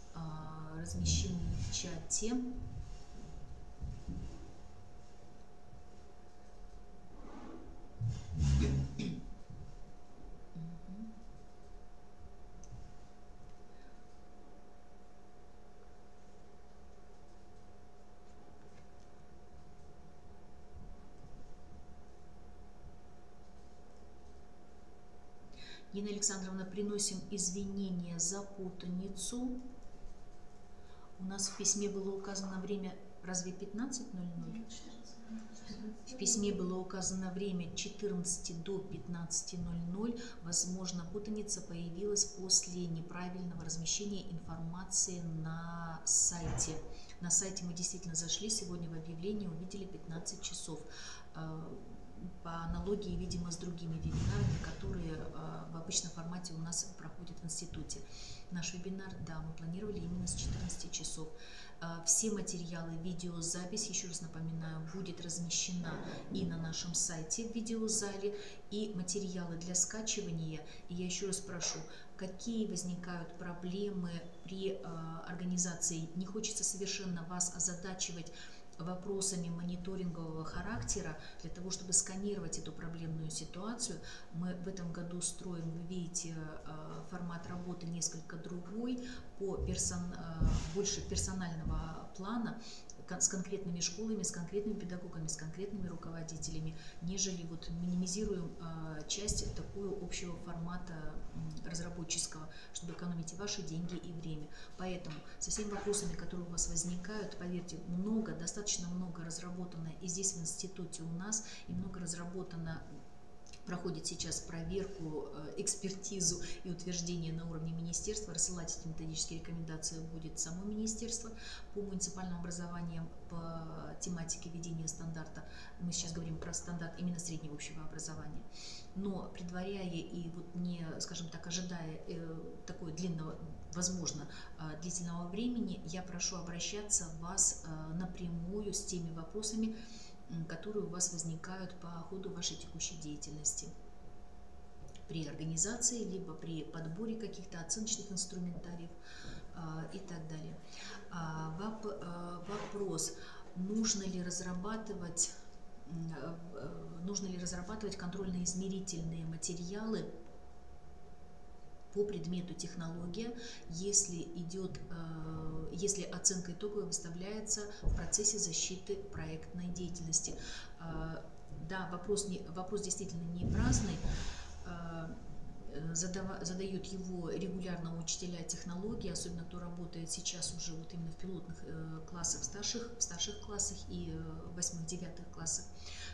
размещены в чате. Нина Александровна, приносим извинения за путаницу. У нас в письме было указано время, разве 15:00? В письме было указано время 14 до 15:00. Возможно, путаница появилась после неправильного размещения информации на сайте. На сайте мы действительно зашли сегодня в объявление, увидели 15 часов. По аналогии, видимо, с другими вебинарами, которые в обычном формате у нас проходят в институте. Наш вебинар, да, мы планировали именно с 14 часов. Все материалы, видеозапись, еще раз напоминаю, будет размещена и на нашем сайте в видеозале, и материалы для скачивания. И я еще раз прошу, какие возникают проблемы при организации. Не хочется совершенно вас озадачивать вопросами мониторингового характера, для того, чтобы сканировать эту проблемную ситуацию. Мы в этом году строим, вы видите, формат работы несколько другой, больше персонального плана, с конкретными школами, с конкретными педагогами, с конкретными руководителями, нежели вот минимизируем часть такого общего формата разработческого, чтобы экономить и ваши деньги, и время. Поэтому со всеми вопросами, которые у вас возникают, поверьте, достаточно много разработано и здесь в институте у нас, и много разработано. Проходит сейчас проверку, экспертизу и утверждение на уровне министерства. Рассылать эти методические рекомендации будет само министерство по муниципальному образованию, по тематике ведения стандарта. Мы сейчас говорим про стандарт именно среднего общего образования. Но предваряя и вот не, скажем так, ожидая такого длинного, возможно, длительного времени, я прошу обращаться вас напрямую с теми вопросами, которые у вас возникают по ходу вашей текущей деятельности при организации, либо при подборе каких-то оценочных инструментариев и так далее. Вопрос, нужно ли разрабатывать контрольно-измерительные материалы по предмету технология, если оценка итоговая выставляется в процессе защиты проектной деятельности. Да, вопрос действительно не праздный. Задают его регулярно учителя технологии, особенно кто работает сейчас уже вот именно в пилотных классах, в старших классах и 8-9 классах.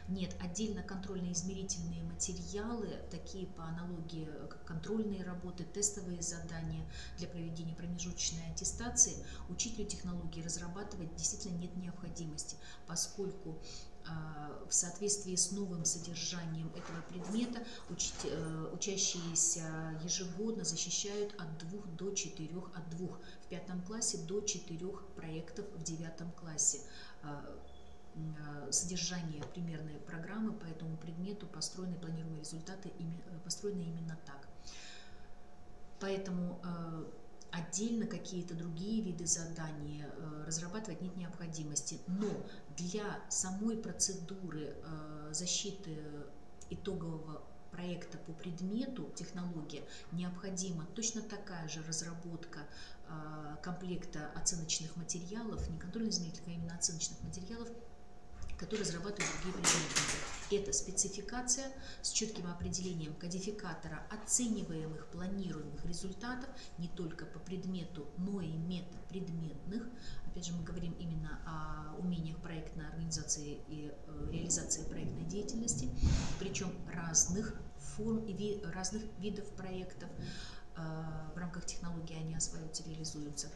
Нет, отдельно контрольно-измерительные материалы, такие по аналогии, как контрольные работы, тестовые задания для проведения промежуточной аттестации, учителю технологии разрабатывать действительно нет необходимости, поскольку в соответствии с новым содержанием этого предмета учащиеся ежегодно защищают от 2 до 4, от 2 в 5 классе до 4 проектов в 9 классе. Содержание примерной программы по этому предмету, построены планируемые результаты, построены именно так. Поэтому отдельно какие-то другие виды заданий разрабатывать нет необходимости. Но для самой процедуры защиты итогового проекта по предмету технология необходима точно такая же разработка комплекта оценочных материалов, не контрольно-измерительных, а именно оценочных материалов, которые разрабатывают другие предметы. Это спецификация с четким определением кодификатора оцениваемых планируемых результатов не только по предмету, но и метапредметных. Опять же, мы говорим именно о умениях проектной организации и реализации проектной деятельности, причем разных форм и разных видов проектов. В рамках технологии они осваиваются, реализуются.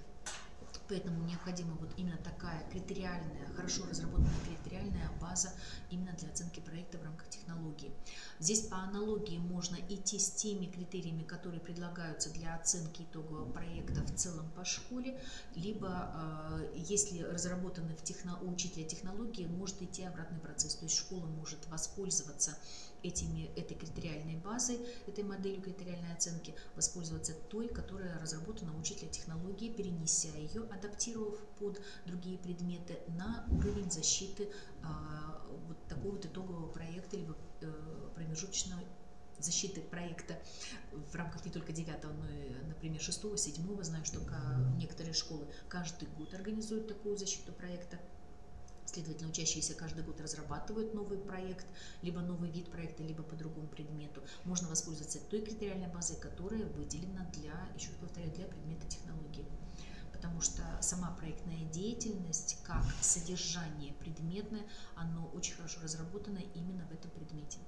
Поэтому необходима вот именно такая критериальная, хорошо разработанная критериальная база именно для оценки проекта в рамках технологии. Здесь по аналогии можно идти с теми критериями, которые предлагаются для оценки итогового проекта в целом по школе, либо если разработаны у учителя технологии, может идти обратный процесс, то есть школа может воспользоваться этой критериальной базой, этой моделью критериальной оценки, воспользоваться той, которая разработана у учителя технологии, перенеся ее, адаптировав под другие предметы на уровень защиты вот такого вот итогового проекта, либо промежуточной защиты проекта в рамках не только 9, но и, например, 6, 7. Знаю, что некоторые школы каждый год организуют такую защиту проекта. Следовательно, учащиеся каждый год разрабатывают новый проект, либо новый вид проекта, либо по другому предмету. Можно воспользоваться той критериальной базой, которая выделена еще раз повторяю, для предмета технологии. Потому что сама проектная деятельность, как содержание предметное, оно очень хорошо разработано именно в этом предмете.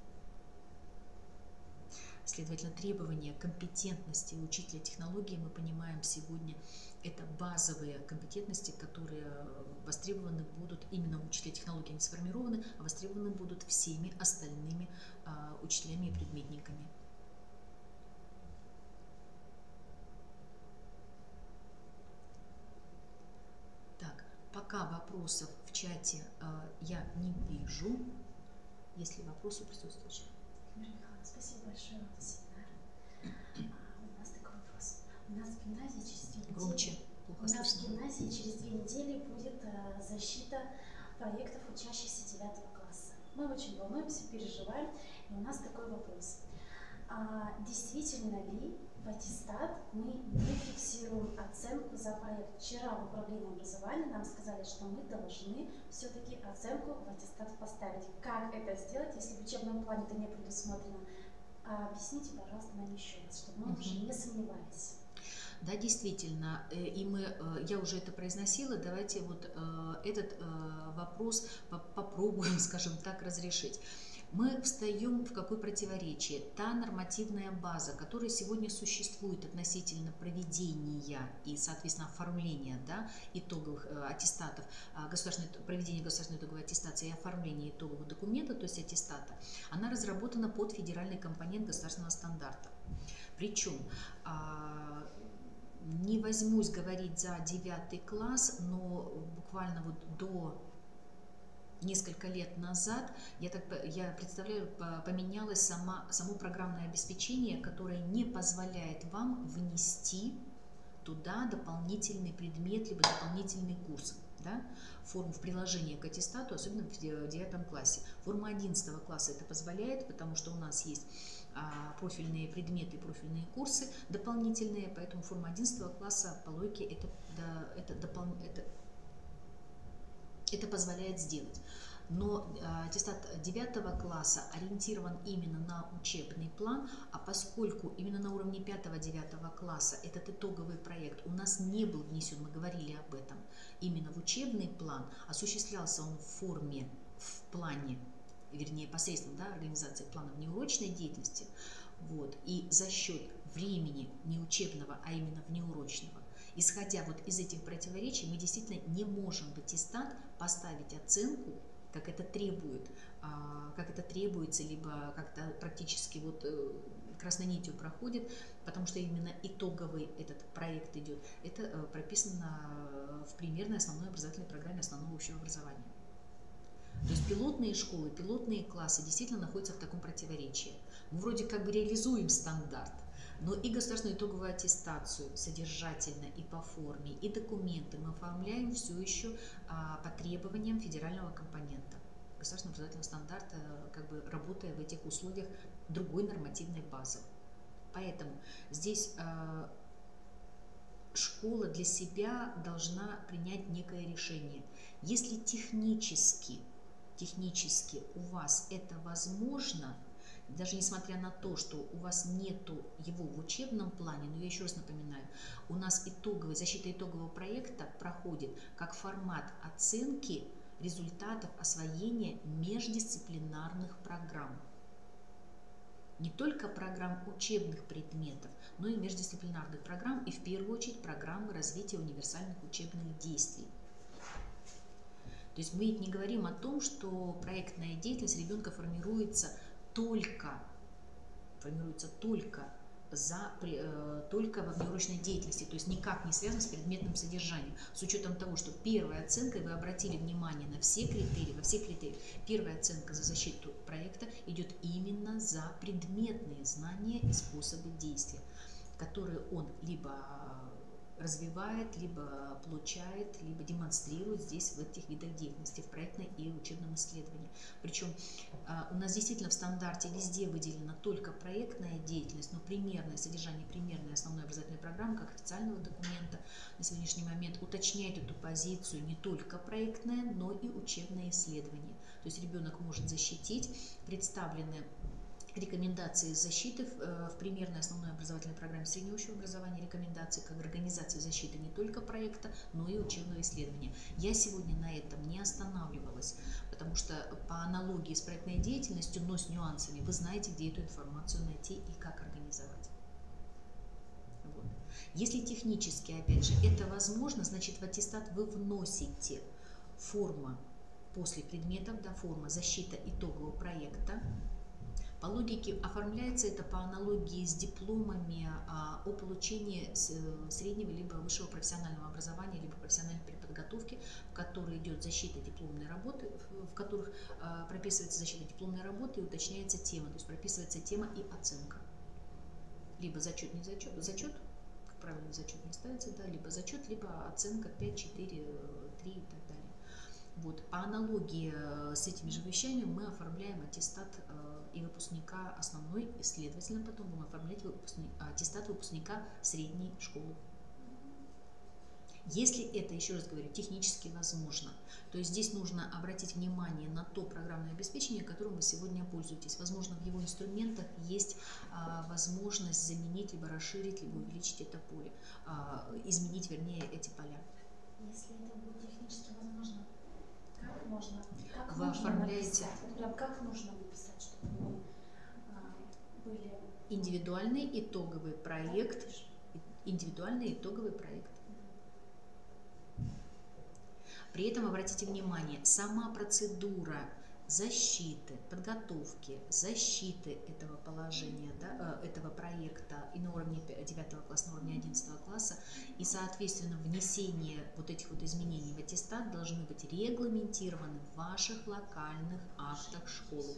Следовательно, требования компетентности учителя технологии, мы понимаем сегодня, это базовые компетентности, которые востребованы будут именно у учителя технологии, они сформированы, а востребованы будут всеми остальными учителями и предметниками. Так, пока вопросов в чате я не вижу. Есть ли вопросы у присутствующих? Спасибо большое за семинар. У нас такой вопрос. У нас в гимназии через 2 недели. Громче. У нас в гимназии через 2 недели будет защита проектов учащихся 9 класса. Мы очень волнуемся, переживаем, и у нас такой вопрос. Действительно ли в аттестат мы не фиксируем оценку за проект? Вчера в управлении образования нам сказали, что мы должны все-таки оценку в аттестат поставить. Как это сделать, если в учебном плане это не предусмотрено? Объясните, пожалуйста, нам еще раз, чтобы мы уже не сомневались. Да, действительно, я уже это произносила, давайте вот этот вопрос попробуем, скажем так, разрешить. Мы встаем в какое противоречие? Та нормативная база, которая сегодня существует относительно проведения и, соответственно, оформления, да, итоговых аттестатов, проведения государственной итоговой аттестации и оформления итогового документа, то есть аттестата, она разработана под федеральный компонент государственного стандарта. Причем не возьмусь говорить за 9 класс, но буквально вот до несколько лет назад, я представляю, поменялось само программное обеспечение, которое не позволяет вам внести туда дополнительный предмет, либо дополнительный курс. Да, форму в приложении к аттестату, особенно в 9 классе. Форма 11 класса это позволяет, потому что у нас есть профильные предметы, профильные курсы дополнительные, поэтому форма 11 класса по логике это позволяет сделать. Но аттестат 9 класса ориентирован именно на учебный план, а поскольку именно на уровне 5-9 класса этот итоговый проект у нас не был внесен, мы говорили об этом, именно в учебный план, осуществлялся он в плане, вернее, посредством, да, организации плана внеурочной деятельности, вот, и за счет времени не учебного, а именно внеурочного, исходя вот из этих противоречий, мы действительно не можем в аттестат поставить оценку, как это требуется, либо как-то практически вот красной нитью проходит, потому что именно итоговый этот проект идет. Это прописано в примерной основной образовательной программе основного общего образования. То есть пилотные школы, пилотные классы действительно находятся в таком противоречии. Мы вроде как бы реализуем стандарт, но и государственную итоговую аттестацию содержательно и по форме, и документы мы оформляем все еще по требованиям федерального компонента государственного образовательного стандарта, как бы работая в этих условиях другой нормативной базы. Поэтому здесь школа для себя должна принять некое решение. Если технически у вас это возможно, даже несмотря на то, что у вас нету его в учебном плане, но я еще раз напоминаю, у нас защита итогового проекта проходит как формат оценки результатов освоения междисциплинарных программ. Не только программ учебных предметов, но и междисциплинарных программ, и в первую очередь программы развития универсальных учебных действий. То есть мы не говорим о том, что проектная деятельность ребенка формируется только во внеурочной деятельности, то есть никак не связано с предметным содержанием. С учетом того, что первой оценкой вы обратили внимание на все критерии, первая оценка за защиту проекта идет именно за предметные знания и способы действия, которые он либо развивает, либо получает, либо демонстрирует здесь в этих видах деятельности, в проектной и учебном исследовании. Причем у нас действительно в стандарте везде выделена только проектная деятельность, но примерное содержание, примерной основной образовательной программы, как официального документа на сегодняшний момент уточняет эту позицию не только проектное, но и учебное исследование. То есть ребенок может защитить представленные рекомендации защиты в примерной основной образовательной программе среднего общего образования, рекомендации как организации защиты не только проекта, но и учебного исследования. Я сегодня на этом не останавливалась, потому что по аналогии с проектной деятельностью, но с нюансами, вы знаете, где эту информацию найти и как организовать. Вот. Если технически, опять же, это возможно, значит в аттестат вы вносите форма после предметов, да, форма защита итогового проекта. По логике оформляется это по аналогии с дипломами о получении среднего либо высшего профессионального образования, либо профессиональной переподготовки, в которой идет защита дипломной работы, в которых прописывается защита дипломной работы и уточняется тема, то есть прописывается тема и оценка. Либо зачет, не зачет, зачет, как правило, зачет не ставится, да, либо зачет, либо оценка 5, 4, 3 и так далее. Вот. По аналогии с этими же вещами мы оформляем аттестат и выпускника основной, и, следовательно, потом будем оформлять аттестат выпускника средней школы. Если это, еще раз говорю, технически возможно, то есть здесь нужно обратить внимание на то программное обеспечение, которым вы сегодня пользуетесь. Возможно, в его инструментах есть возможность заменить, либо расширить, либо увеличить это поле, изменить, вернее, эти поля. Если это будет технически возможно, как можно, Вы оформляете как нужно написать, чтобы мы были... индивидуальный итоговый проект, При этом обратите внимание, сама процедура защиты, подготовки, защиты этого положения, да, этого проекта и на уровне 9 класса, на уровне 11 класса, и, соответственно, внесение вот этих вот изменений в аттестат должны быть регламентированы в ваших локальных актах школы.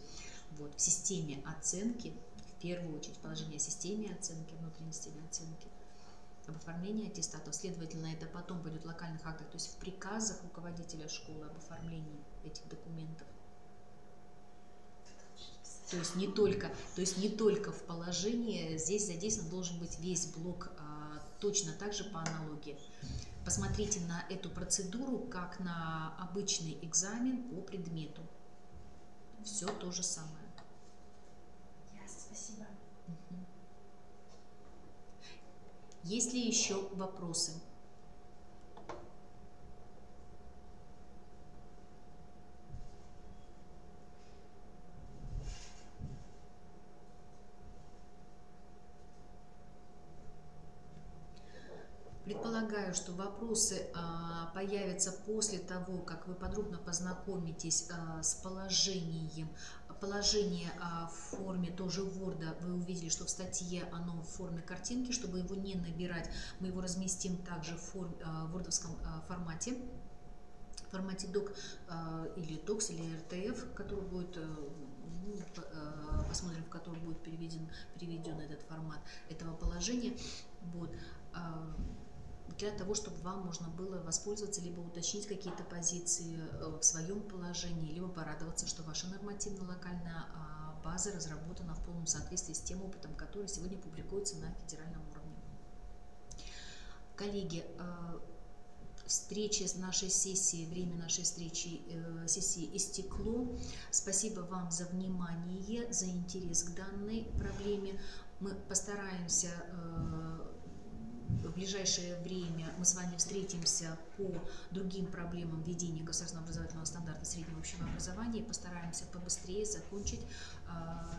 Вот, в системе оценки, в первую очередь, положение о системе оценки, внутренней системе оценки, об оформлении аттестатов, следовательно, это потом пойдет в локальных актах, то есть в приказах руководителя школы об оформлении этих документов. То есть не только в положении, здесь задействован должен быть весь блок, точно так же по аналогии. Посмотрите на эту процедуру, как на обычный экзамен по предмету. Все то же самое. Ясно, спасибо. Есть ли еще вопросы? Предполагаю, что вопросы появятся после того, как вы подробно познакомитесь с положением. Положение в форме тоже Word. Вы увидели, что в статье оно в форме картинки. Чтобы его не набирать, мы его разместим также в вордовском формате doc или docs, или RTF, который будет, посмотрим, в который будет переведен этот формат этого положения. Вот. Для того, чтобы вам можно было воспользоваться, либо уточнить какие-то позиции в своем положении, либо порадоваться, что ваша нормативно-локальная база разработана в полном соответствии с тем опытом, который сегодня публикуется на федеральном уровне. Коллеги, время нашей сессии истекло. Спасибо вам за внимание, за интерес к данной проблеме. Мы постараемся в ближайшее время мы с вами встретимся по другим проблемам введения государственного образовательного стандарта среднего общего образования и постараемся побыстрее закончить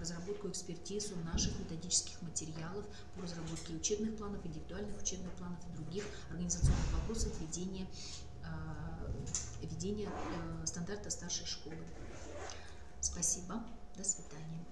разработку, экспертизу наших методических материалов по разработке учебных планов, индивидуальных учебных планов и других организационных вопросов введения стандарта старшей школы. Спасибо. До свидания.